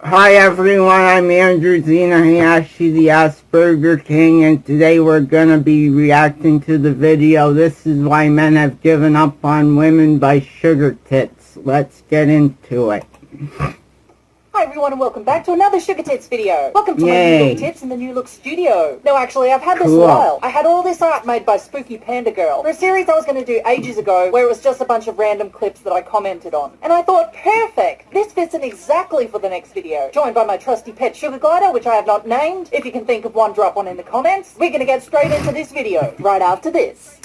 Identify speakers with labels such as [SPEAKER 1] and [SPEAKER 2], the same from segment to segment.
[SPEAKER 1] Hi everyone, I'm Andrew Zinahashi, the Asperger King, and today we're gonna be reacting to the video, This is Why Men Have Given Up on Women by Sugar Tits. Let's get into it.
[SPEAKER 2] Hi everyone and welcome back to another Sugar Tits video. Welcome to my New Look Tits in the New Look studio. No, actually, I've had this a while. I had all this art made by Spooky Panda Girl for a series I was going to do ages ago where it was just a bunch of random clips that I commented on. And I thought, perfect! This fits in exactly for the next video. Joined by my trusty pet Sugar Glider, which I have not named. If you can think of one, drop one in the comments. We're going to get straight into this video right after this.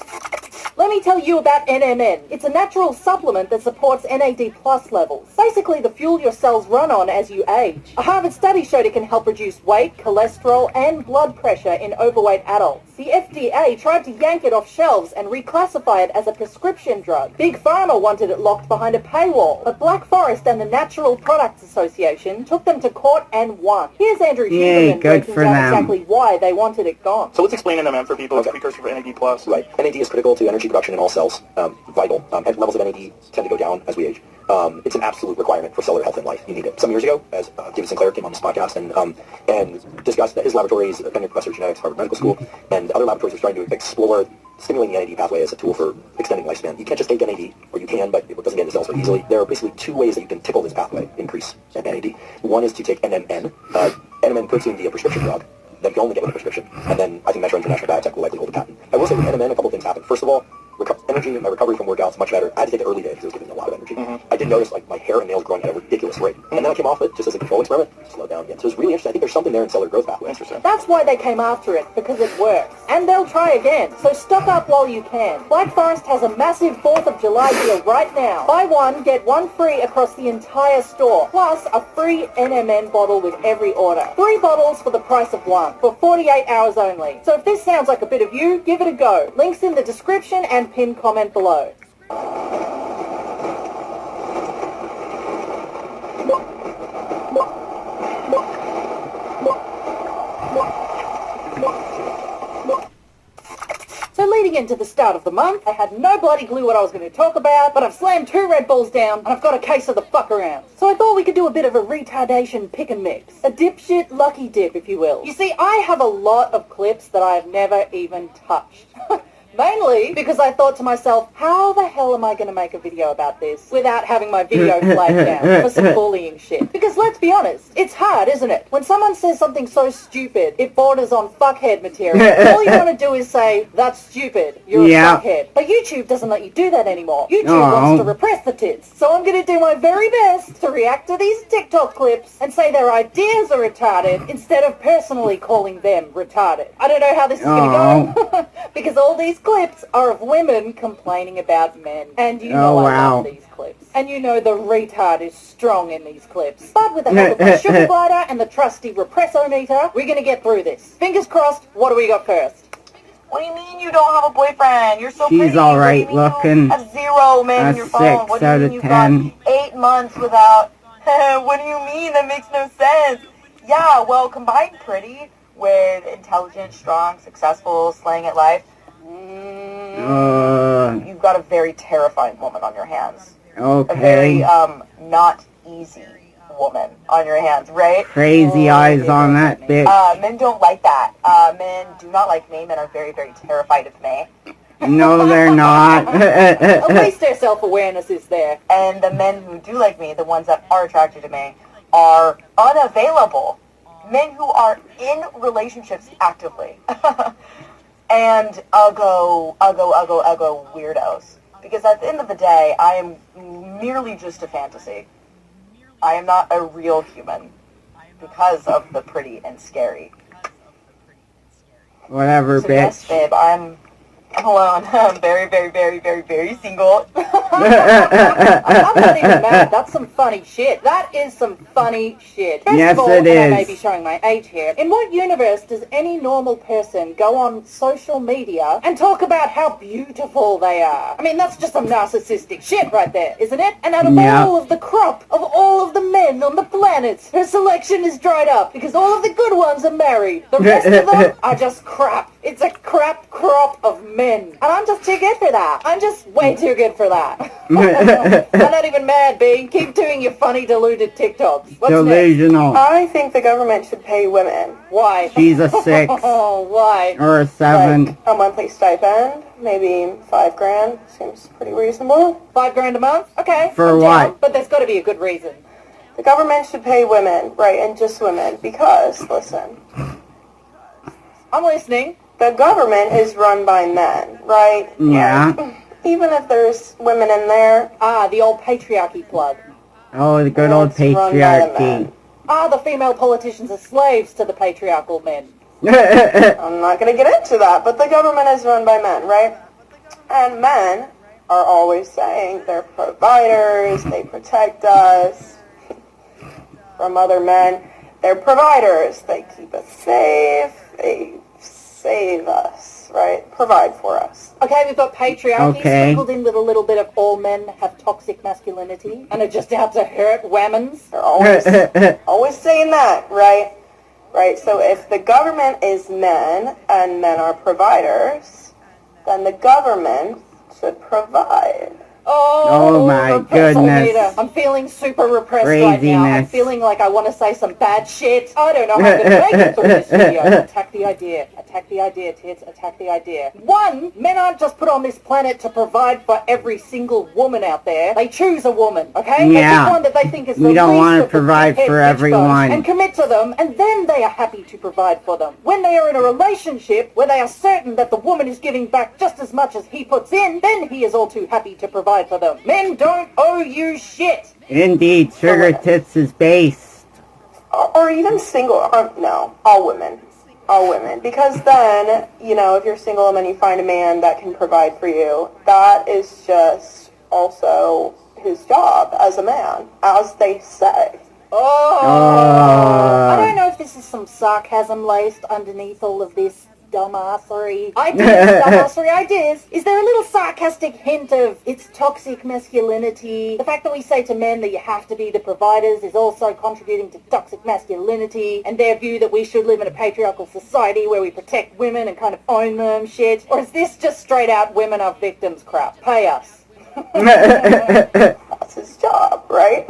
[SPEAKER 2] Let me tell you about NMN. It's a natural supplement that supports NAD+ levels. Basically the fuel your cells run on as you age. A Harvard study showed it can help reduce weight, cholesterol, and blood pressure in overweight adults. The FDA tried to yank it off shelves and reclassify it as a prescription drug. Big Pharma wanted it locked behind a paywall, but Black Forest and the Natural Products Association took them to court and won. Here's Andrew Huberman breaking down exactly why they wanted it gone.
[SPEAKER 3] So let's explain NMN for people. It's a precursor for NAD+.
[SPEAKER 4] Right. NAD is critical to energy production in all cells. Vital. And levels of NAD tend to go down as we age. It's an absolute requirement for cellular health in life. You need it. Some years ago, as David Sinclair came on this podcast and discussed that his laboratory is a tenured professor of genetics at Harvard Medical School, and other laboratories are trying to explore stimulating the NAD pathway as a tool for extending lifespan. You can't just take NAD, or you can, but it doesn't get into cells very easily. There are basically two ways that you can tickle this pathway, increase NAD. One is to take NMN. NMN puts in the prescription drug that you can only get with a prescription, and then I think Metro International Biotech will likely hold the patent. I will say with NMN, a couple of things happen. First of all, energy, my recovery from workouts much better. I had to take it early day because it was giving me a lot of energy. I did notice like my hair and nails growing at a ridiculous rate. And then I came off it just as a control experiment, slowed down again. So it's really interesting. I think there's something there in cellular growth pathway. Interesting.
[SPEAKER 2] That's why they came after it, because it works. And they'll try again. So stock up while you can. Black Forest has a massive 4th of July deal right now. Buy one, get one free across the entire store. Plus a free NMN bottle with every order. 3 bottles for the price of one, for 48 hours only. So if this sounds like a bit of you, give it a go. Links in the description and pinned comment below. So leading into the start of the month, I had no bloody clue what I was going to talk about, but I've slammed 2 Red Bulls down, and I've got a case of the fuck around. So I thought we could do a bit of a retardation pick and mix. A dipshit lucky dip, if you will. You see, I have a lot of clips that I have never even touched. Mainly because I thought to myself, how the hell am I going to make a video about this without having my video flagged down for some bullying shit? Because let's be honest, it's hard, isn't it? When someone says something so stupid, it borders on fuckhead material. All you want to do is say, that's stupid, you're a fuckhead. But YouTube doesn't let you do that anymore. YouTube wants to repress the tits. So I'm going to do my very best to react to these TikTok clips and say their ideas are retarded instead of personally calling them retarded. I don't know how this is going to go, because all these clips are of women complaining about men. And you know I love these clips. And you know the retard is strong in these clips. But with the help of my Sugar Glider and the trusty repressometer, we're going to get through this. Fingers crossed, what do we got first? What do you mean you don't have a boyfriend? You're so pretty.
[SPEAKER 1] She's alright looking.
[SPEAKER 2] You have 0 men in your phone. What do you mean you got 8 months without... What do you mean? That makes no sense. Yeah, well, combine pretty with intelligent, strong, successful, slaying at life. You've got a very terrifying woman on your hands.
[SPEAKER 1] Okay.
[SPEAKER 2] A very, not easy woman on your hands, right?
[SPEAKER 1] Crazy eyes on that bitch.
[SPEAKER 2] Men don't like that. Men do not like me. Men are very, very terrified of me.
[SPEAKER 1] No, they're not.
[SPEAKER 2] At least their self-awareness is there. And the men who do like me, the ones that are attracted to me, are unavailable. Men who are in relationships actively. And uggo weirdos. Because at the end of the day, I am merely just a fantasy. I am not a real human. Because of the pretty and scary.
[SPEAKER 1] Whatever,
[SPEAKER 2] so
[SPEAKER 1] bitch.
[SPEAKER 2] Yes, babe, I'm alone. I'm very, very, very, very, very single. I'm not even mad. That's some funny shit. That is some funny shit. First
[SPEAKER 1] Yes,
[SPEAKER 2] of all,
[SPEAKER 1] it is.
[SPEAKER 2] I may be showing my age here. In what universe does any normal person go on social media and talk about how beautiful they are? I mean, that's just some narcissistic shit right there, isn't it? And out of all of the crop of all of the men on the planet, her selection is dried up because all of the good ones are married. The rest of them are just crap. It's a crap crop of men. And I'm just too good for that. I'm just way too good for that. I'm not even mad, B. Keep doing your funny, deluded TikToks. What's
[SPEAKER 1] Delusional.
[SPEAKER 5] I think the government should pay women.
[SPEAKER 2] next? Why?
[SPEAKER 1] She's a 6
[SPEAKER 2] Oh, why?
[SPEAKER 1] or a 7.
[SPEAKER 5] Like a monthly stipend, maybe $5,000. Seems pretty reasonable.
[SPEAKER 2] $5,000 a month? Okay.
[SPEAKER 1] For
[SPEAKER 2] I'm
[SPEAKER 1] what?
[SPEAKER 2] down, but there's got to be a good reason.
[SPEAKER 5] The government should pay women, right, and just women, because, listen,
[SPEAKER 2] I'm listening.
[SPEAKER 5] the government is run by men, right?
[SPEAKER 1] Yeah.
[SPEAKER 5] Like, even if there's women in there,
[SPEAKER 2] Ah, the old patriarchy plug.
[SPEAKER 1] Oh, the good old
[SPEAKER 5] it's run by the
[SPEAKER 1] patriarchy.
[SPEAKER 5] men.
[SPEAKER 2] Ah, the female politicians are slaves to the patriarchal men.
[SPEAKER 5] I'm not going to get into that, but the government is run by men, right? And men are always saying they're providers, they protect us from other men. They're providers, they keep us safe, they save us, right? Provide for us.
[SPEAKER 2] Okay, we've got patriarchy
[SPEAKER 1] Okay.
[SPEAKER 2] sprinkled in with a little bit of all men have toxic masculinity and are just out to hurt women's.
[SPEAKER 5] They're always saying that, right? Right, so if the government is men and men are providers, then the government should provide.
[SPEAKER 2] Oh,
[SPEAKER 1] my
[SPEAKER 2] repressal
[SPEAKER 1] goodness.
[SPEAKER 2] meter. I'm feeling super repressed right now. I'm
[SPEAKER 1] Craziness.
[SPEAKER 2] feeling like I want to say some bad shit. I don't know how I'm going to make it through this video. Attack the idea. Attack the idea, tits. Attack the idea. One, men aren't just put on this planet to provide for every single woman out there. They choose a woman, okay? They
[SPEAKER 1] Yeah.
[SPEAKER 2] pick one that they think is
[SPEAKER 1] We
[SPEAKER 2] the
[SPEAKER 1] don't
[SPEAKER 2] least
[SPEAKER 1] wanna
[SPEAKER 2] of the
[SPEAKER 1] provide
[SPEAKER 2] dickhead
[SPEAKER 1] for
[SPEAKER 2] bitch
[SPEAKER 1] everyone.
[SPEAKER 2] bugs and commit to them, and then they are happy to provide for them. When they are in a relationship where they are certain that the woman is giving back just as much as he puts in, then he is all too happy to provide for them. Men don't owe you shit.
[SPEAKER 1] Indeed, Sugar Tits is based.
[SPEAKER 5] Or even single, no, all women. All women. Because then, you know, if you're single and then you find a man that can provide for you, that is just also his job as a man, as they say.
[SPEAKER 2] I don't know if this is some sarcasm laced underneath all of this dumbassery ideas. Is there a little sarcastic hint of it's toxic masculinity? The fact that we say to men that you have to be the providers is also contributing to toxic masculinity and their view that we should live in a patriarchal society where we protect women and kind of own them shit? Or is this just straight out women are victims crap? Pay us.
[SPEAKER 5] That's his job, right?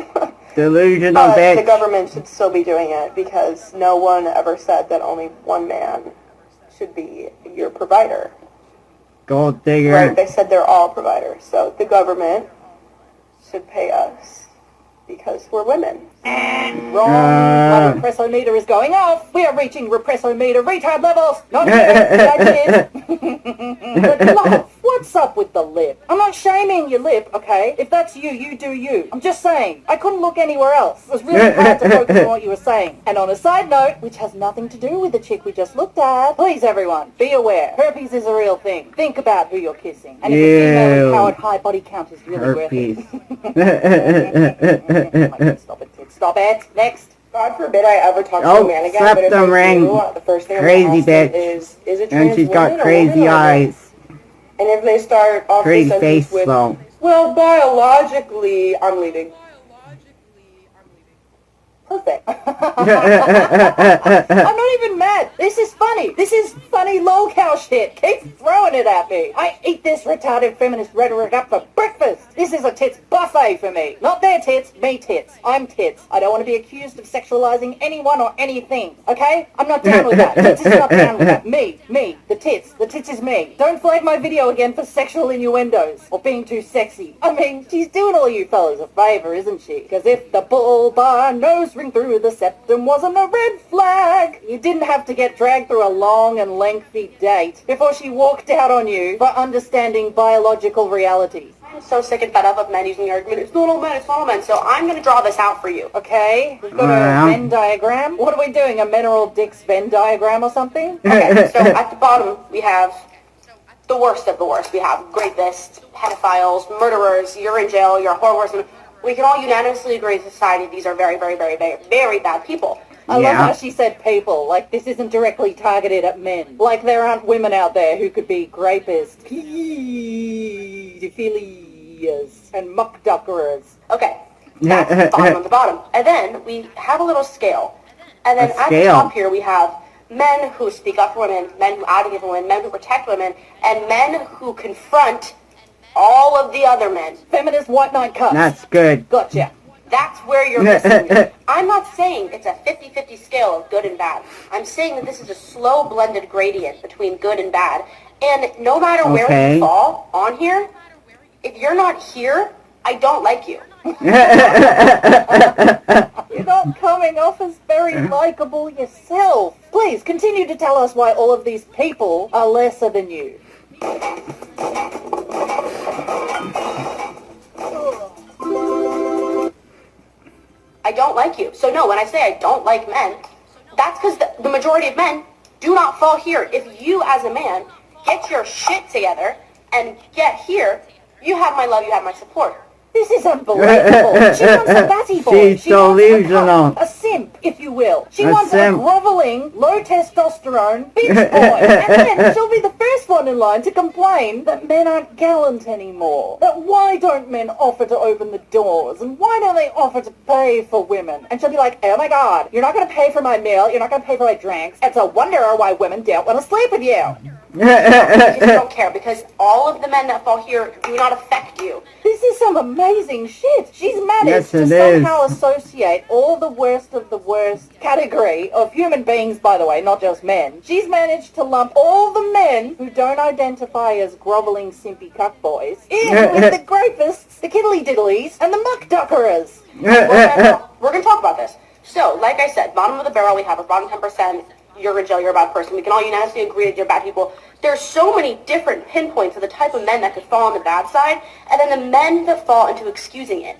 [SPEAKER 1] Delusional
[SPEAKER 5] But the
[SPEAKER 1] bitch.
[SPEAKER 5] government should still be doing it because no one ever said that only one man should be your provider.
[SPEAKER 1] Gold digger.
[SPEAKER 5] Right? They said they're all providers. So the government should pay us because we're women.
[SPEAKER 2] Wrong. My repressometer is going off. We are reaching repressometer retard levels. Not ideas. But love, what's up with the lip? I'm not shaming your lip, okay? If that's you, you do you. I'm just saying, I couldn't look anywhere else. It was really hard to focus on what you were saying. And on a side note, which has nothing to do with the chick we just looked at, please everyone, be aware. Herpes is a real thing. Think about who you're kissing. And if a female empowered high body count is really
[SPEAKER 1] Herpes.
[SPEAKER 2] worth it. Stop it, kid. Stop it. Next.
[SPEAKER 5] God forbid I ever talk to
[SPEAKER 1] Oh,
[SPEAKER 5] a man again, but if I
[SPEAKER 1] septum ring.
[SPEAKER 5] do, the first thing
[SPEAKER 1] Crazy
[SPEAKER 5] I'm gonna ask
[SPEAKER 1] bitch.
[SPEAKER 5] them is it trans
[SPEAKER 1] And she's
[SPEAKER 5] woman
[SPEAKER 1] got
[SPEAKER 5] or
[SPEAKER 1] crazy
[SPEAKER 5] woman or what?
[SPEAKER 1] eyes.
[SPEAKER 5] And if they start off the
[SPEAKER 1] Crazy
[SPEAKER 5] sentence
[SPEAKER 1] face
[SPEAKER 5] with,
[SPEAKER 1] though.
[SPEAKER 5] well, biologically, I'm leaving. Perfect.
[SPEAKER 2] I'm not even mad. This is funny. This is funny lol-cow shit. Keep throwing it at me. I eat this retarded feminist rhetoric up for breakfast. This is a tits buffet for me. Not their tits, me tits. I'm tits. I don't want to be accused of sexualizing anyone or anything. Okay? I'm not down with that. Tits is not down with that. Me. The tits. The tits is me. Don't flag my video again for sexual innuendos or being too sexy. I mean, she's doing all you fellas a favor, isn't she? Because if the bull bar nose ring through the septum wasn't a red flag, you didn't have to get dragged through a long and lengthy date before she walked out on you for understanding biological reality.
[SPEAKER 6] I'm so sick and fed up of men using the argument, it's not all men, it's not all men, so I'm going to draw this out for you.
[SPEAKER 2] Okay, we've got a Venn diagram. What are we doing, a men are all dicks Venn diagram or something?
[SPEAKER 6] Okay, so at the bottom we have the worst of the worst. We have rapists, pedophiles, murderers, you're in jail, you're a horror person. We can all unanimously agree as a society these are very, very, very, very, very bad people.
[SPEAKER 2] I love
[SPEAKER 1] Yeah.
[SPEAKER 2] how she said people, like this isn't directly targeted at men. Like there aren't women out there who could be grapists, pedophilias, and muckduckerers.
[SPEAKER 6] Okay, that's the bottom of the bottom. And then we have a little scale. And then
[SPEAKER 1] A
[SPEAKER 6] at the
[SPEAKER 1] scale.
[SPEAKER 6] top here we have men who speak up for women, men who advocate for women, men who protect women, and men who confront all of the other men.
[SPEAKER 2] Feminist white knight cuss.
[SPEAKER 1] That's good.
[SPEAKER 2] Gotcha.
[SPEAKER 6] That's where you're missing me. I'm not saying it's a 50-50 scale of good and bad. I'm saying that this is a slow blended gradient between good and bad. And no matter where you fall on here, if you're not here, I don't like you.
[SPEAKER 2] You're not coming off as very likable yourself. Please continue to tell us why all of these people are lesser than you.
[SPEAKER 6] I don't like you. So no, when I say I don't like men, that's because the majority of men do not fall here. If you as a man get your shit together and get here, you have my love, you have my support.
[SPEAKER 2] This is unbelievable. She wants a batty boy.
[SPEAKER 1] She's
[SPEAKER 2] She wants
[SPEAKER 1] delusional.
[SPEAKER 2] a simp, if you will. She
[SPEAKER 1] A
[SPEAKER 2] wants
[SPEAKER 1] simp.
[SPEAKER 2] a groveling, low testosterone bitch boy. And then she'll be the first one in line to complain that men aren't gallant anymore. That why don't men offer to open the doors? And why don't they offer to pay for women? And she'll be like, oh my god, you're not going to pay for my meal, you're not going to pay for my drinks. It's a wonder why women don't want to sleep with you.
[SPEAKER 6] I just don't care because all of the men that fall here do not affect you.
[SPEAKER 2] This is some amazing shit. She's managed
[SPEAKER 1] Yes,
[SPEAKER 2] to
[SPEAKER 1] it
[SPEAKER 2] somehow
[SPEAKER 1] is.
[SPEAKER 2] associate all the worst of the worst category of human beings, by the way, not just men. She's managed to lump all the men who don't identify as groveling, simpy cuckboys in with the grapists, the kiddly diddlies, and the muckduckerers.
[SPEAKER 6] We're going to talk about this. So, like I said, bottom of the barrel we have is bottom 10%. You're in jail, you're a bad person. We can all unanimously agree that you're bad people. There's so many different pinpoints of the type of men that could fall on the bad side, and then the men that fall into excusing it.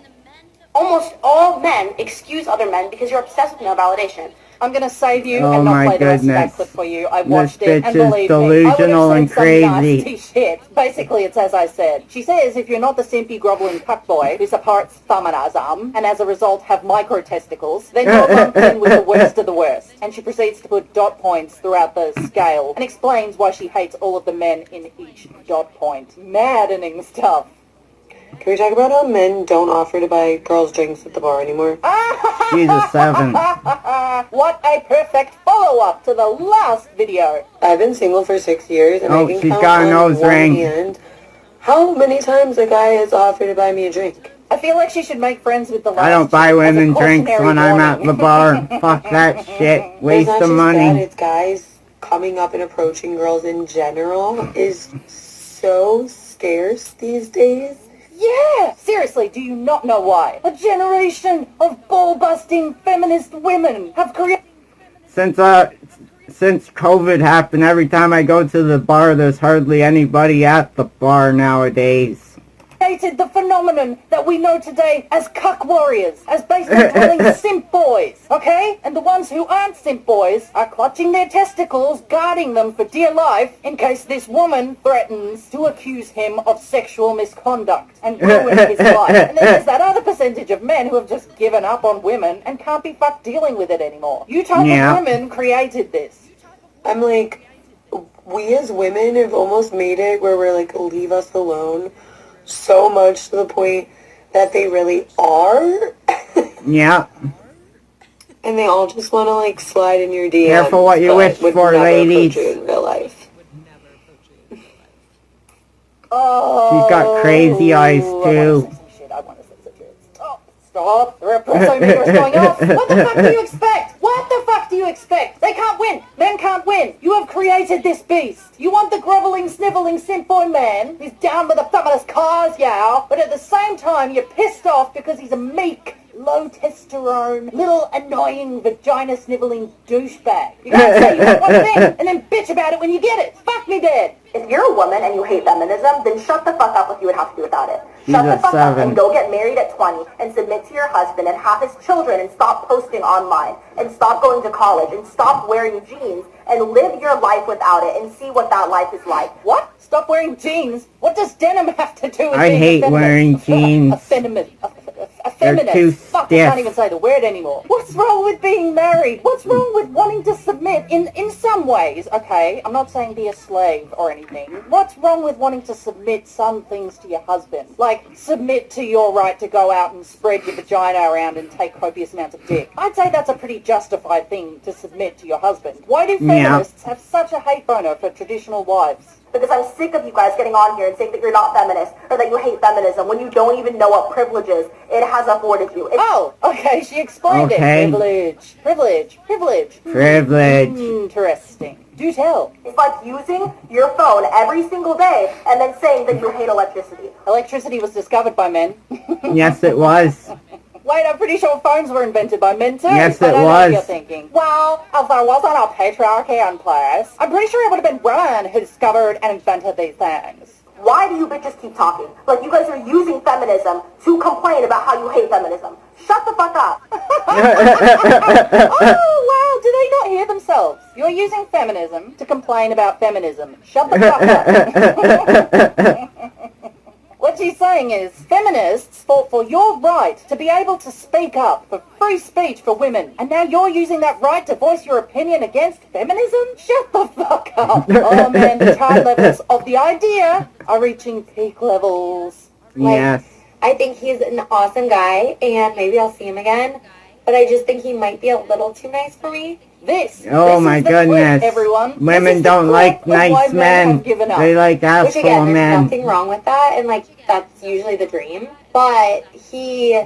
[SPEAKER 6] Almost all men excuse other men because you're obsessed with male validation.
[SPEAKER 2] I'm going to save you
[SPEAKER 1] Oh
[SPEAKER 2] and not
[SPEAKER 1] my
[SPEAKER 2] play the rest of that
[SPEAKER 1] goodness.
[SPEAKER 2] clip for you. I
[SPEAKER 1] This
[SPEAKER 2] watched it,
[SPEAKER 1] bitch
[SPEAKER 2] and
[SPEAKER 1] is
[SPEAKER 2] believe
[SPEAKER 1] delusional
[SPEAKER 2] me, I
[SPEAKER 1] and
[SPEAKER 2] would have said some
[SPEAKER 1] crazy.
[SPEAKER 2] nasty shit. Basically, it's as I said. She says if you're not the simpy, groveling cuckboy who supports feminism and as a result have micro-testicles, then you're lumped in with the worst of the worst. And she proceeds to put dot points throughout the scale and explains why she hates all of the men in each dot point. Maddening stuff.
[SPEAKER 5] Can we talk about how men don't offer to buy girls drinks at the bar anymore?
[SPEAKER 1] She's a 7.
[SPEAKER 2] What a perfect follow-up to the last video.
[SPEAKER 5] I've been single for 6 years, and
[SPEAKER 1] Oh,
[SPEAKER 5] I can
[SPEAKER 1] she's
[SPEAKER 5] count
[SPEAKER 1] got a
[SPEAKER 5] on
[SPEAKER 1] nose
[SPEAKER 5] one
[SPEAKER 1] ring.
[SPEAKER 5] hand how many times a guy has offered to buy me a drink.
[SPEAKER 2] I feel like she should make friends with the last
[SPEAKER 1] I don't buy
[SPEAKER 2] chick as a
[SPEAKER 1] women drinks
[SPEAKER 2] cautionary
[SPEAKER 1] when I'm at
[SPEAKER 2] warning.
[SPEAKER 1] the bar. Fuck that shit.
[SPEAKER 5] It's
[SPEAKER 1] Waste
[SPEAKER 5] not
[SPEAKER 1] of
[SPEAKER 5] just that,
[SPEAKER 1] money.
[SPEAKER 5] it's guys coming up and approaching girls in general is so scarce these days.
[SPEAKER 2] Yeah! Seriously, do you not know why? A generation of ball-busting feminist women have created
[SPEAKER 1] Since COVID happened, every time I go to the bar, there's hardly anybody at the bar nowadays.
[SPEAKER 2] the phenomenon that we know today as cuck warriors, as basically dwelling simp boys, okay? And the ones who aren't simp boys are clutching their testicles, guarding them for dear life in case this woman threatens to accuse him of sexual misconduct and ruin his life. And then there's that other percentage of men who have just given up on women and can't be fucked dealing with it anymore. You type
[SPEAKER 1] Yeah.
[SPEAKER 2] of women created this.
[SPEAKER 5] I'm like, we as women have almost made it where we're like, leave us alone, so much to the point that they really are.
[SPEAKER 1] Yeah.
[SPEAKER 5] And they all just want to like slide in your DMs.
[SPEAKER 1] Careful what you
[SPEAKER 5] but
[SPEAKER 1] wish
[SPEAKER 5] would
[SPEAKER 1] for,
[SPEAKER 5] never
[SPEAKER 1] ladies.
[SPEAKER 5] approach you in real life.
[SPEAKER 2] Oh,
[SPEAKER 1] She's got crazy eyes, too.
[SPEAKER 2] I want to say some shit. I want to say some shit. Stop. The represso meter's going off. What the fuck do you expect? What the fuck do you expect? They can't win. Men can't win. You have created this beast. You want the groveling, sniveling, simp boy man who's down with the feminist cause, yeah, but at the same time you're pissed off because he's a meek, low testosterone, little annoying vagina sniveling douchebag. You can't say you want one thing and then bitch about it when you get it. Fuck me dead.
[SPEAKER 6] If you're a woman and you hate feminism, then shut the fuck up what you would have to do without it. Shut
[SPEAKER 1] She's
[SPEAKER 6] the
[SPEAKER 1] a
[SPEAKER 6] fuck up
[SPEAKER 1] 7.
[SPEAKER 6] and go get married at 20 and submit to your husband and have his children and stop posting online and stop going to college and stop wearing jeans and live your life without it and see what that life is like.
[SPEAKER 2] What? Stop wearing jeans? What does denim have to do with
[SPEAKER 1] I
[SPEAKER 2] being
[SPEAKER 1] hate
[SPEAKER 2] a feminist?
[SPEAKER 1] wearing jeans.
[SPEAKER 2] A feminist. A
[SPEAKER 1] They're too
[SPEAKER 2] feminist. Fuck, I
[SPEAKER 1] stiff.
[SPEAKER 2] can't even say the word anymore. What's wrong with being married? What's wrong with wanting to submit? In some ways, okay, I'm not saying be a slave or anything. What's wrong with wanting to submit some things to your husband? Like, submit to your right to go out and spread your vagina around and take copious amounts of dick. I'd say that's a pretty justified thing to submit to your husband. Why do feminists have such a hate boner for traditional wives?
[SPEAKER 6] Because I'm sick of you guys getting on here and saying that you're not feminist or that you hate feminism when you don't even know what privileges it has afforded you.
[SPEAKER 2] Oh, okay, she explained it. Privilege. Interesting. Do tell.
[SPEAKER 6] It's like using your phone every single day and then saying that you hate electricity.
[SPEAKER 2] Electricity was discovered by men.
[SPEAKER 1] Yes, it was.
[SPEAKER 2] Wait, I'm pretty sure phones were invented by men too.
[SPEAKER 1] Yes,
[SPEAKER 2] I
[SPEAKER 1] it
[SPEAKER 2] don't know
[SPEAKER 1] was.
[SPEAKER 2] what you're thinking. Well, if there wasn't a patriarchy in place, I'm pretty sure it would have been women who discovered and invented these things.
[SPEAKER 6] Why do you bitches keep talking? Like you guys are using feminism to complain about how you hate feminism. Shut the fuck up.
[SPEAKER 2] Oh, wow, do they not hear themselves? You're using feminism to complain about feminism. Shut the fuck up. What she's saying is, feminists fought for your right to be able to speak up, for free speech for women, and now you're using that right to voice your opinion against feminism? Shut the fuck up. Oh man, the tide levels of the idea are reaching peak levels.
[SPEAKER 1] Yes.
[SPEAKER 7] I think he's an awesome guy, and maybe I'll see him again, but I just think he might be a little too nice for me.
[SPEAKER 2] This
[SPEAKER 1] Oh
[SPEAKER 2] is
[SPEAKER 1] my
[SPEAKER 2] the
[SPEAKER 1] goodness.
[SPEAKER 2] clip, everyone. This
[SPEAKER 1] Women
[SPEAKER 2] is the
[SPEAKER 1] don't
[SPEAKER 2] clip
[SPEAKER 1] like
[SPEAKER 2] of why
[SPEAKER 1] nice men.
[SPEAKER 2] have given up.
[SPEAKER 1] They like
[SPEAKER 7] Which
[SPEAKER 1] asshole
[SPEAKER 7] again, there's
[SPEAKER 1] men.
[SPEAKER 7] nothing wrong with that, and like that's usually the dream. But he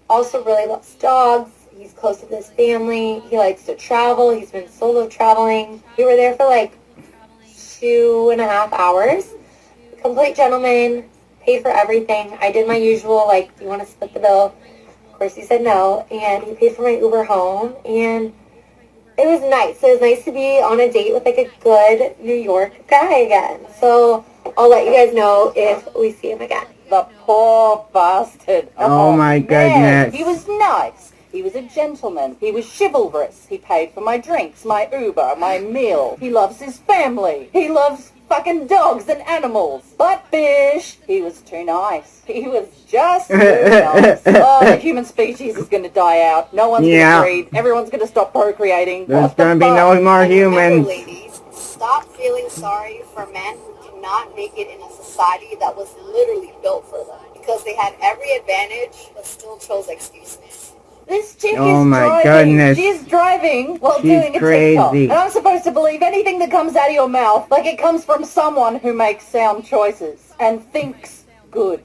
[SPEAKER 7] also really loves dogs. He's close with his family. He likes to travel. He's been solo traveling. We were there for like 2.5 hours. Complete gentleman. Paid for everything. I did my usual, like, do you want to split the bill? Of course he said no. And he paid for my Uber home. And it was nice. It was nice to be on a date with like a good New York guy again. So I'll let you guys know if we see him again.
[SPEAKER 2] The poor bastard.
[SPEAKER 1] Oh my
[SPEAKER 2] man.
[SPEAKER 1] goodness.
[SPEAKER 2] He was nice. He was a gentleman. He was chivalrous. He paid for my drinks, my Uber, my meal. He loves his family. He loves fucking dogs and animals. But fish, he was too nice. He was just too nice. Oh, the human species is going to die out. No one's going to breed. Everyone's going to stop procreating.
[SPEAKER 1] There's
[SPEAKER 2] What the
[SPEAKER 1] going to be
[SPEAKER 2] fuck?
[SPEAKER 1] no more humans.
[SPEAKER 8] Ladies, stop feeling sorry for men who cannot make it in a society that was literally built for them because they had every advantage but still chose excuses.
[SPEAKER 2] This chick
[SPEAKER 1] Oh
[SPEAKER 2] is
[SPEAKER 1] my
[SPEAKER 2] driving.
[SPEAKER 1] goodness.
[SPEAKER 2] She's driving while
[SPEAKER 1] She's
[SPEAKER 2] doing a TikTok.
[SPEAKER 1] crazy.
[SPEAKER 2] And I'm supposed to believe anything that comes out of your mouth like it comes from someone who makes sound choices and thinks good.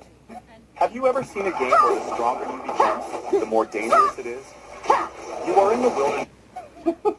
[SPEAKER 3] Have you ever seen a game where the stronger you become, the more dangerous it is? You are in the wilderness.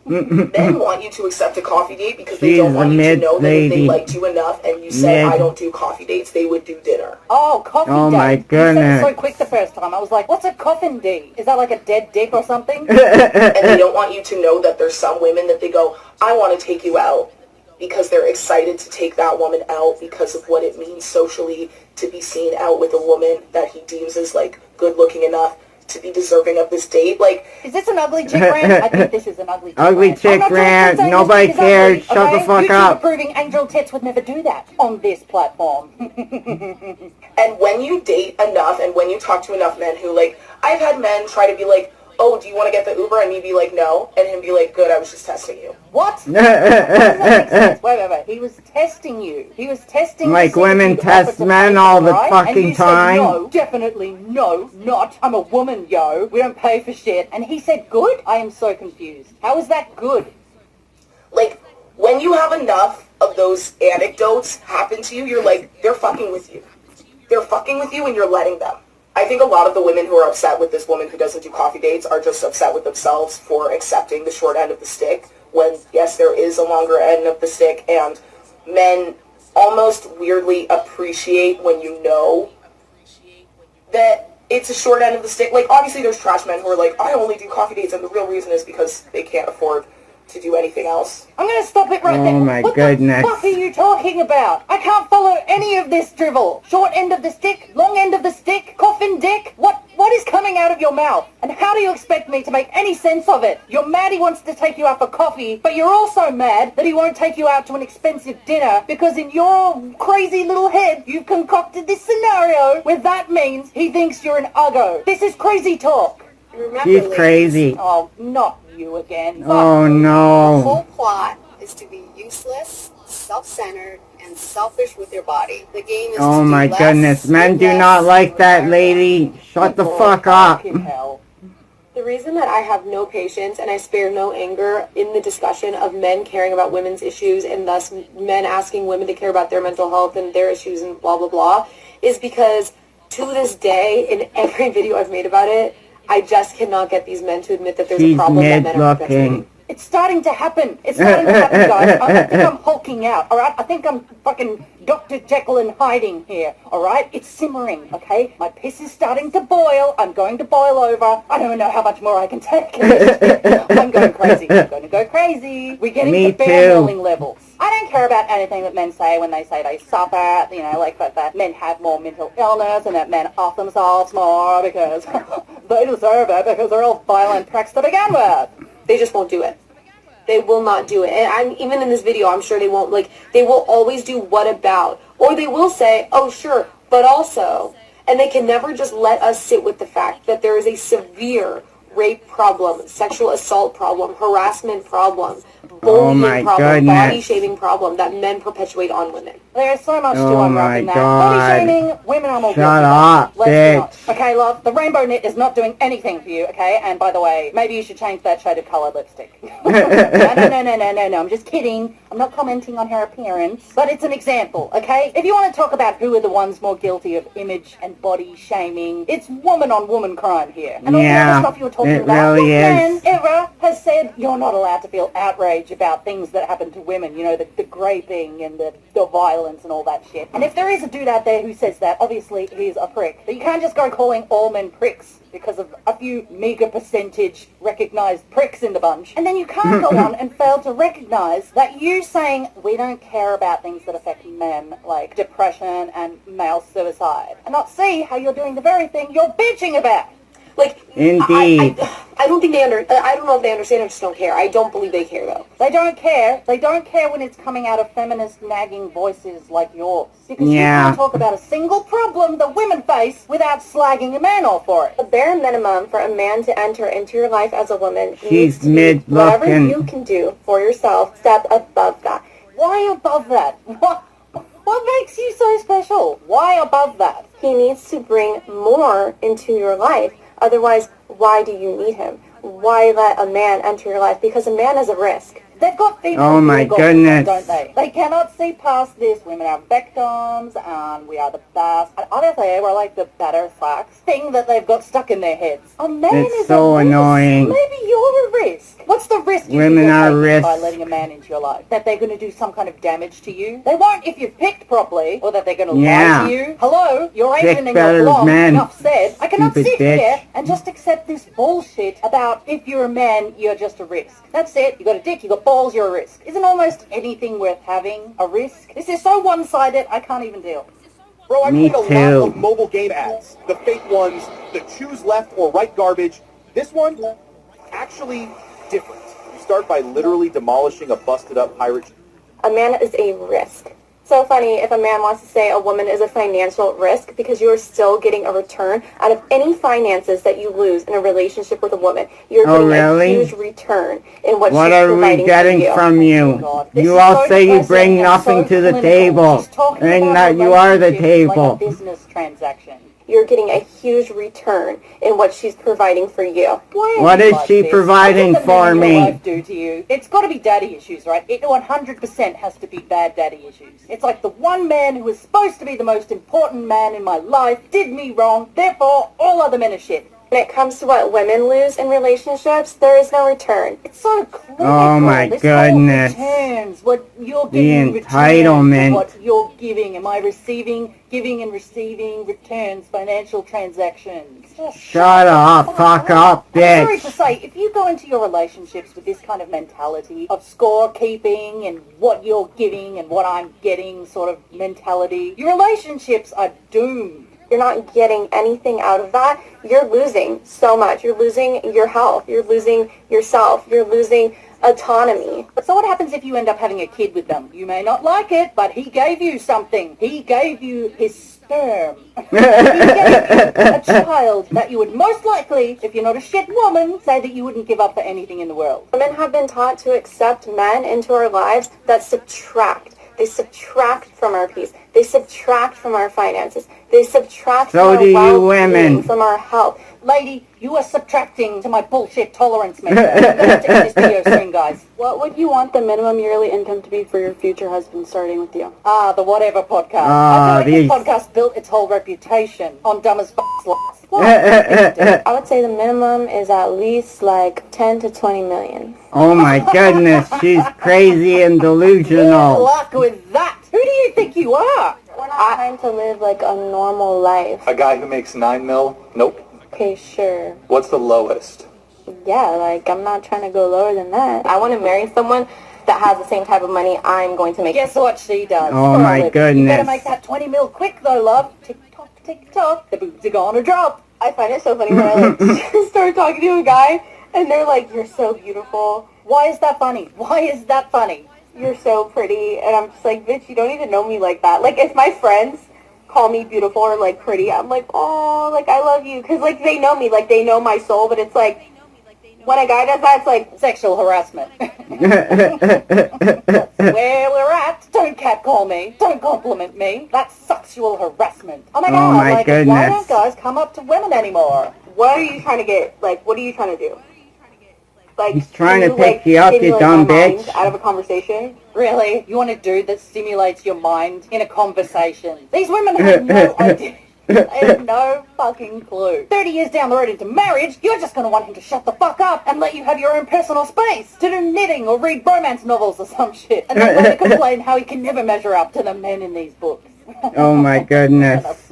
[SPEAKER 4] Men want you to accept a coffee date because they
[SPEAKER 1] She's
[SPEAKER 4] don't want
[SPEAKER 1] a
[SPEAKER 4] you to know that if they
[SPEAKER 1] mid-lady.
[SPEAKER 4] liked you enough and you said,
[SPEAKER 1] Mid.
[SPEAKER 4] I don't do coffee dates, they would do dinner.
[SPEAKER 2] Oh, coffee
[SPEAKER 1] Oh
[SPEAKER 2] date.
[SPEAKER 1] my
[SPEAKER 2] You said
[SPEAKER 1] goodness.
[SPEAKER 2] it so quick the first time. I was like, what's a coffin date? Is that like a dead dick or something?
[SPEAKER 4] And they don't want you to know that there's some women that they go, I want to take you out, because they're excited to take that woman out because of what it means socially to be seen out with a woman that he deems as like good looking enough to be deserving of this date. Like,
[SPEAKER 2] Is this an ugly chick rant? I think this is an ugly chick
[SPEAKER 1] Ugly
[SPEAKER 2] rant.
[SPEAKER 1] chick
[SPEAKER 2] I'm not
[SPEAKER 1] rant.
[SPEAKER 2] saying this
[SPEAKER 1] Nobody
[SPEAKER 2] chick is
[SPEAKER 1] cares.
[SPEAKER 2] ugly,
[SPEAKER 1] Shut the
[SPEAKER 2] okay?
[SPEAKER 1] fuck
[SPEAKER 2] YouTube
[SPEAKER 1] up.
[SPEAKER 2] proving angel tits would never do that on this platform.
[SPEAKER 4] and when you date enough and when you talk to enough men who like, I've had men try to be like, oh, do you want to get the Uber? And me be like, no. And him be like, good, I was just testing you.
[SPEAKER 2] What? How does that make sense? Wait. He was testing you. He was testing
[SPEAKER 1] Like
[SPEAKER 2] to see if
[SPEAKER 1] women
[SPEAKER 2] you'd
[SPEAKER 1] test
[SPEAKER 2] offer to
[SPEAKER 1] men
[SPEAKER 2] pay
[SPEAKER 1] all
[SPEAKER 2] for
[SPEAKER 1] the
[SPEAKER 2] it, right?
[SPEAKER 1] fucking
[SPEAKER 2] and you
[SPEAKER 1] time.
[SPEAKER 2] Said, no, definitely no, not. I'm a woman, yo. We don't pay for shit. And he said, good? I am so confused. How is that good?
[SPEAKER 4] Like, when you have enough of those anecdotes happen to you, you're like, they're fucking with you. They're fucking with you and you're letting them. I think a lot of the women who are upset with this woman who doesn't do coffee dates are just upset with themselves for accepting the short end of the stick when, yes, there is a longer end of the stick, and men almost weirdly appreciate when you know that it's a short end of the stick. Like, obviously there's trash men who are like, I only do coffee dates, and the real reason is because they can't afford
[SPEAKER 6] to do anything else.
[SPEAKER 2] I'm gonna stop it right
[SPEAKER 1] Oh
[SPEAKER 2] there.
[SPEAKER 1] my
[SPEAKER 2] what
[SPEAKER 1] goodness.
[SPEAKER 2] the fuck are you talking about? I can't follow any of this drivel. Short end of the stick, long end of the stick, coffin dick. What is coming out of your mouth? And how do you expect me to make any sense of it? You're mad he wants to take you out for coffee, but you're also mad that he won't take you out to an expensive dinner because in your crazy little head you've concocted this scenario where that means he thinks you're an uggo. This is crazy talk.
[SPEAKER 8] Remember,
[SPEAKER 1] She's
[SPEAKER 8] ladies,
[SPEAKER 1] crazy.
[SPEAKER 2] Oh, not you again.
[SPEAKER 1] Oh
[SPEAKER 8] the
[SPEAKER 1] no.
[SPEAKER 8] whole plot is to be useless, self-centered, and selfish with your body. The game is
[SPEAKER 1] Oh
[SPEAKER 8] to do
[SPEAKER 1] my
[SPEAKER 8] less,
[SPEAKER 1] goodness. Men do
[SPEAKER 8] less,
[SPEAKER 1] not like that,
[SPEAKER 8] with
[SPEAKER 1] lady. Shut the
[SPEAKER 2] Lord
[SPEAKER 1] fuck up.
[SPEAKER 2] fucking hell.
[SPEAKER 6] The reason that I have no patience and I spare no anger in the discussion of men caring about women's issues and thus men asking women to care about their mental health and their issues and blah, blah, blah, is because to this day, in every video I've made about it, I just cannot get these men to admit that there's a
[SPEAKER 1] She's
[SPEAKER 6] problem that men are
[SPEAKER 1] mid-looking.
[SPEAKER 6] perpetuating.
[SPEAKER 2] It's starting to happen. It's starting to happen, guys. I think I'm hulking out, alright? I think I'm fucking Dr. Jekyll and hiding here, alright? It's simmering, okay? My piss is starting to boil. I'm going to boil over. I don't even know how much more I can take. I'm going crazy. I'm going to go crazy. We're getting
[SPEAKER 1] Me
[SPEAKER 2] to bear
[SPEAKER 1] too.
[SPEAKER 2] mauling levels. I don't care about anything that men say when they say they suffer, you know, like that men have more mental illness and that men off themselves more because they deserve it because they're all violent pricks to begin with.
[SPEAKER 6] They just won't do it. They will not do it. And I'm even in this video, I'm sure they won't. Like, they will always do what about. Or they will say, oh, sure, but also. And they can never just let us sit with the fact that there is a severe rape problem, sexual assault problem, harassment problem, bullying
[SPEAKER 1] my
[SPEAKER 6] problem,
[SPEAKER 1] goodness.
[SPEAKER 6] body shaming problem that men perpetuate on women.
[SPEAKER 2] There's so much to
[SPEAKER 1] Oh
[SPEAKER 2] unwrap
[SPEAKER 1] my
[SPEAKER 2] in that.
[SPEAKER 1] God.
[SPEAKER 2] Body shaming, women are more
[SPEAKER 1] Shut
[SPEAKER 2] guilty.
[SPEAKER 1] up,
[SPEAKER 2] Let's be
[SPEAKER 1] bitch.
[SPEAKER 2] honest. Okay, love, the rainbow knit is not doing anything for you, okay? And by the way, maybe you should change that shade of colour lipstick. No, I'm just kidding. I'm not commenting on her appearance. But it's an example, okay? If you want to talk about who are the ones more guilty of image and body shaming, it's woman-on-woman crime here. And all the
[SPEAKER 1] Yeah,
[SPEAKER 2] other stuff you were talking
[SPEAKER 1] it
[SPEAKER 2] about,
[SPEAKER 1] really
[SPEAKER 2] what man
[SPEAKER 1] is.
[SPEAKER 2] ever has said you're not allowed to feel outrage about things that happen to women, you know, the raping and the violence and all that shit. And if there is a dude out there who says that, obviously he's a prick. But you can't just go calling all men pricks because of a few meager percentage recognized pricks in the bunch. And then you can't go on and fail to recognize that you saying we don't care about things that affect men, like depression and male suicide, and not see how you're doing the very thing you're bitching about.
[SPEAKER 6] Like,
[SPEAKER 1] Indeed.
[SPEAKER 6] I don't think they I don't know if they understand. I just don't care. I don't believe they care, though.
[SPEAKER 2] They don't care. They don't care when it's coming out of feminist nagging voices like yours. Because you
[SPEAKER 1] Yeah.
[SPEAKER 2] can't talk about a single problem that women face without slagging a man off for it.
[SPEAKER 6] The bare minimum for a man to enter into your life as a woman
[SPEAKER 1] She's
[SPEAKER 6] needs to be whatever
[SPEAKER 1] mid-looking.
[SPEAKER 6] you can do for yourself, step above that.
[SPEAKER 2] Why above that? What makes you so special? Why above that?
[SPEAKER 6] He needs to bring more into your life. Otherwise, why do you need him? Why let a man enter your life? Because a man is a risk.
[SPEAKER 2] They've got female
[SPEAKER 1] Oh my
[SPEAKER 2] ego,
[SPEAKER 1] goodness.
[SPEAKER 2] don't they? They cannot see past this. Women are victims, and we are the best. And honestly, we're like the better sex thing that they've got stuck in their heads. A man
[SPEAKER 1] It's
[SPEAKER 2] is
[SPEAKER 1] so
[SPEAKER 2] a risk.
[SPEAKER 1] annoying.
[SPEAKER 2] Maybe you're a risk. What's the risk you
[SPEAKER 1] Women
[SPEAKER 2] think you're
[SPEAKER 1] are
[SPEAKER 2] taking
[SPEAKER 1] risks.
[SPEAKER 2] by letting a man into your life? That they're going to do some kind of damage to you? They won't if you've picked properly, or that they're going to
[SPEAKER 1] Yeah.
[SPEAKER 2] lie to you. Hello, you're
[SPEAKER 1] Pick
[SPEAKER 2] Asian and
[SPEAKER 1] better
[SPEAKER 2] you're blonde.
[SPEAKER 1] men,
[SPEAKER 2] Enough said. I cannot
[SPEAKER 1] stupid
[SPEAKER 2] sit
[SPEAKER 1] bitch.
[SPEAKER 2] here and just accept this bullshit about if you're a man, you're just a risk. That's it. You got a dick, you got balls, you're a risk. Isn't almost anything worth having a risk? This is so one-sided, I can't even deal.
[SPEAKER 3] Bro, I
[SPEAKER 1] Me
[SPEAKER 3] played a
[SPEAKER 1] too.
[SPEAKER 3] lot of mobile game ads. The fake ones, the choose left or right garbage. This one, actually different. You start by literally demolishing a busted up pirate.
[SPEAKER 6] A man is a risk. So funny if a man wants to say a woman is a financial risk because you are still getting a return out of any finances that you lose in a relationship with a woman. You're
[SPEAKER 1] Oh,
[SPEAKER 6] getting
[SPEAKER 1] really?
[SPEAKER 6] a huge return in what,
[SPEAKER 1] What
[SPEAKER 6] she's
[SPEAKER 1] are we
[SPEAKER 6] providing
[SPEAKER 1] getting
[SPEAKER 6] for you.
[SPEAKER 1] from you?
[SPEAKER 2] God, this
[SPEAKER 1] You
[SPEAKER 2] is
[SPEAKER 1] all
[SPEAKER 2] so
[SPEAKER 1] say you
[SPEAKER 2] depressing
[SPEAKER 1] bring
[SPEAKER 2] and
[SPEAKER 1] nothing
[SPEAKER 2] so
[SPEAKER 1] to the
[SPEAKER 2] clinical.
[SPEAKER 1] table,
[SPEAKER 2] She's talking
[SPEAKER 1] and
[SPEAKER 2] about
[SPEAKER 1] that you are the
[SPEAKER 2] relationships
[SPEAKER 1] table.
[SPEAKER 2] like a business transaction.
[SPEAKER 6] You're getting a huge return in what she's providing for you.
[SPEAKER 2] Why are
[SPEAKER 1] What
[SPEAKER 2] you
[SPEAKER 1] is
[SPEAKER 2] like
[SPEAKER 1] she
[SPEAKER 2] this?
[SPEAKER 1] providing
[SPEAKER 2] What did the
[SPEAKER 1] for
[SPEAKER 2] men in
[SPEAKER 1] me?
[SPEAKER 2] your life do to you? It's got to be daddy issues, right? It 100% has to be bad daddy issues. It's like the one man who was supposed to be the most important man in my life did me wrong, therefore all other men are shit.
[SPEAKER 5] When it comes to what women lose in relationships, there is no return.
[SPEAKER 2] It's so clinical.
[SPEAKER 1] Oh my
[SPEAKER 2] this
[SPEAKER 1] goodness.
[SPEAKER 2] Whole returns, what you're
[SPEAKER 1] The
[SPEAKER 2] giving in return
[SPEAKER 1] entitlement.
[SPEAKER 2] for what you're giving. Am I receiving, giving and receiving returns, financial transactions? Oh,
[SPEAKER 1] Shut up, fuck up,
[SPEAKER 2] I'm sorry to
[SPEAKER 1] bitch.
[SPEAKER 2] say, if you go into your relationships with this kind of mentality of scorekeeping and what you're giving and what I'm getting sort of mentality, your relationships are doomed.
[SPEAKER 5] You're not getting anything out of that. You're losing so much. You're losing your health. You're losing yourself. You're losing autonomy.
[SPEAKER 2] So what happens if you end up having a kid with them? You may not like it, but he gave you something. He gave you his sperm. He gave you a child that you would most likely, if you're not a shit woman, say that you wouldn't give up for anything in the world.
[SPEAKER 5] Women have been taught to accept men into our lives that subtract. They subtract from our peace. They subtract from our finances. They subtract
[SPEAKER 1] So
[SPEAKER 5] from
[SPEAKER 1] do you
[SPEAKER 5] our well-being,
[SPEAKER 1] women.
[SPEAKER 5] from our health.
[SPEAKER 2] Lady, you are subtracting to my bullshit tolerance meter. I'm going to have to end this video soon, guys.
[SPEAKER 6] What would you want the minimum yearly income to be for your future husband starting with you?
[SPEAKER 2] The Whatever podcast.
[SPEAKER 1] Ah,
[SPEAKER 2] I feel like
[SPEAKER 1] these-
[SPEAKER 2] this podcast built its whole reputation on dumb as f***s lies. What?
[SPEAKER 5] I would say the minimum is at least like 10 to 20 million.
[SPEAKER 1] Oh my goodness, she's crazy and
[SPEAKER 2] Good
[SPEAKER 1] delusional.
[SPEAKER 2] luck with that. Who do you think you are?
[SPEAKER 5] We're not trying to live like a normal life.
[SPEAKER 4] A guy who makes 9 mil? Nope.
[SPEAKER 5] Okay, sure.
[SPEAKER 4] What's the lowest?
[SPEAKER 5] Yeah, like I'm not trying to go lower than that.
[SPEAKER 6] I want to marry someone that has the same type of money I'm going to make.
[SPEAKER 2] Guess what she does?
[SPEAKER 1] Oh
[SPEAKER 2] for a
[SPEAKER 1] my
[SPEAKER 2] living. You
[SPEAKER 1] goodness.
[SPEAKER 2] better make that 20 mil quick though, love. Tick tock, tick tock. The boobs are gonna drop.
[SPEAKER 5] I find it so funny when I like start talking to a guy and they're like, "You're so beautiful.
[SPEAKER 2] Why is that funny? Why is that funny?
[SPEAKER 5] You're so pretty," and I'm just like, "Bitch, you don't even know me like that." Like if my friends call me beautiful or like pretty, I'm like, "Oh, like I love you," because like they know me, like they know my soul. But it's like when a guy does that, it's like
[SPEAKER 2] Sexual harassment. That's where we're at. Don't catcall me. Don't compliment me. That's sexual harassment. Oh my god,
[SPEAKER 1] my
[SPEAKER 2] like, why
[SPEAKER 1] goodness.
[SPEAKER 2] don't guys come up to women anymore?
[SPEAKER 5] what are you trying to get? Like, what are you trying to do? Like,
[SPEAKER 1] He's trying
[SPEAKER 5] can
[SPEAKER 1] to
[SPEAKER 5] you,
[SPEAKER 1] pick
[SPEAKER 5] like,
[SPEAKER 1] you up, you
[SPEAKER 5] stimulate
[SPEAKER 1] dumb
[SPEAKER 5] my mind
[SPEAKER 1] bitch.
[SPEAKER 5] out of a conversation?
[SPEAKER 2] Really? You want a dude that stimulates your mind in a conversation? These women have no idea. They have no fucking clue. 30 years down the road into marriage, you're just going to want him to shut the fuck up and let you have your own personal space to do knitting or read romance novels or some shit. And then later complain how he can never measure up to the men in these books.
[SPEAKER 1] Oh my goodness.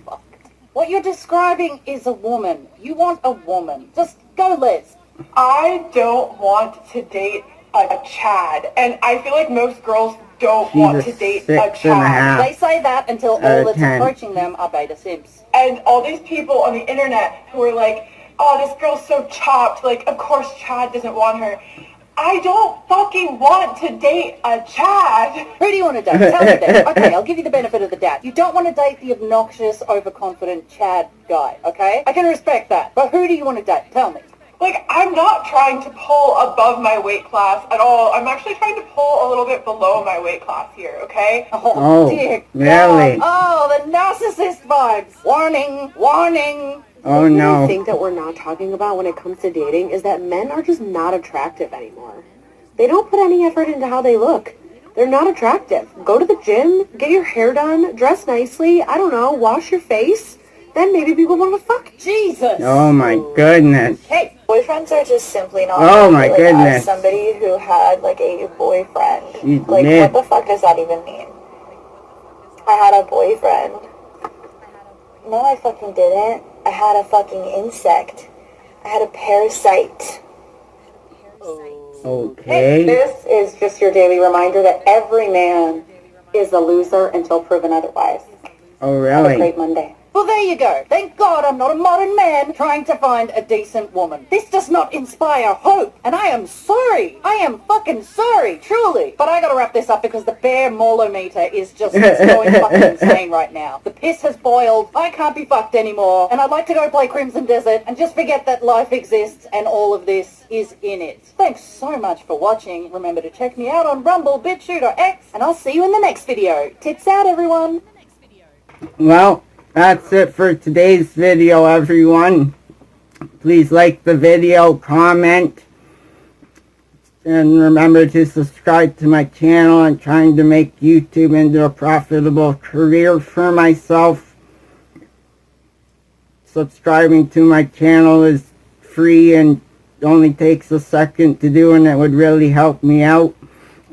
[SPEAKER 2] What you're describing is a woman. You want a woman. Just go, Liz.
[SPEAKER 5] I don't want to date a Chad, and I feel like most girls don't
[SPEAKER 1] She's
[SPEAKER 5] want
[SPEAKER 1] a
[SPEAKER 5] to date a
[SPEAKER 1] 6.5.
[SPEAKER 5] Chad.
[SPEAKER 2] They say that until
[SPEAKER 1] Out
[SPEAKER 2] all
[SPEAKER 1] of
[SPEAKER 2] that's
[SPEAKER 1] 10.
[SPEAKER 2] approaching them are beta simps.
[SPEAKER 5] And all these people on the internet who are like, "Oh, this girl's so chopped, like, of course Chad doesn't want her." I don't fucking want to date a Chad.
[SPEAKER 2] Who do you want to date? Tell me then. Okay, I'll give you the benefit of the doubt. You don't want to date the obnoxious, overconfident Chad guy, okay? I can respect that. But who do you want to date? Tell me.
[SPEAKER 5] Like, I'm not trying to pull above my weight class at all. I'm actually trying to pull a little bit below my weight class here, okay?
[SPEAKER 1] Oh,
[SPEAKER 2] dear
[SPEAKER 1] really?
[SPEAKER 2] God. Oh, the narcissist vibes. Warning, warning.
[SPEAKER 1] Oh
[SPEAKER 6] I
[SPEAKER 1] no.
[SPEAKER 6] think that we're not talking about when it comes to dating is that men are just not attractive anymore. They don't put any effort into how they look. They're not attractive. Go to the gym, get your hair done, dress nicely, I don't know, wash your face. Then maybe people want to fuck.
[SPEAKER 2] Jesus.
[SPEAKER 1] Oh my goodness.
[SPEAKER 2] Hey,
[SPEAKER 5] Boyfriends are just simply not
[SPEAKER 1] Oh my
[SPEAKER 5] like,
[SPEAKER 1] goodness.
[SPEAKER 5] as somebody who had like a boyfriend.
[SPEAKER 1] She's
[SPEAKER 5] Like
[SPEAKER 1] lit.
[SPEAKER 5] what the fuck does that even mean? I had a boyfriend. No, I fucking didn't. I had a fucking insect. I had a parasite.
[SPEAKER 1] Okay.
[SPEAKER 5] This is just your daily reminder that every man is a loser until proven otherwise.
[SPEAKER 1] Oh
[SPEAKER 5] Have a
[SPEAKER 1] really?
[SPEAKER 5] great Monday.
[SPEAKER 2] well, there you go. Thank God I'm not a modern man trying to find a decent woman. This does not inspire hope, and I am sorry. I am fucking sorry, truly. But I gotta wrap this up because the bear molometer is just it's going fucking insane right now. The piss has boiled. I can't be fucked anymore, and I'd like to go play Crimson Desert and just forget that life exists and all of this is in it. Thanks so much for watching. Remember to check me out on Rumble, BitChute, or X, and I'll see you in the next video. Tits out, everyone.
[SPEAKER 1] Well, that's it for today's video, everyone. Please like the video, comment, and remember to subscribe to my channel. I'm trying to make YouTube into a profitable career for myself. Subscribing to my channel is free and only takes a second to do, and it would really help me out.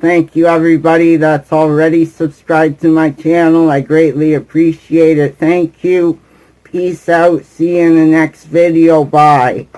[SPEAKER 1] Thank you everybody that's already subscribed to my channel. I greatly appreciate it. Thank you. Peace out. See you in the next video. Bye.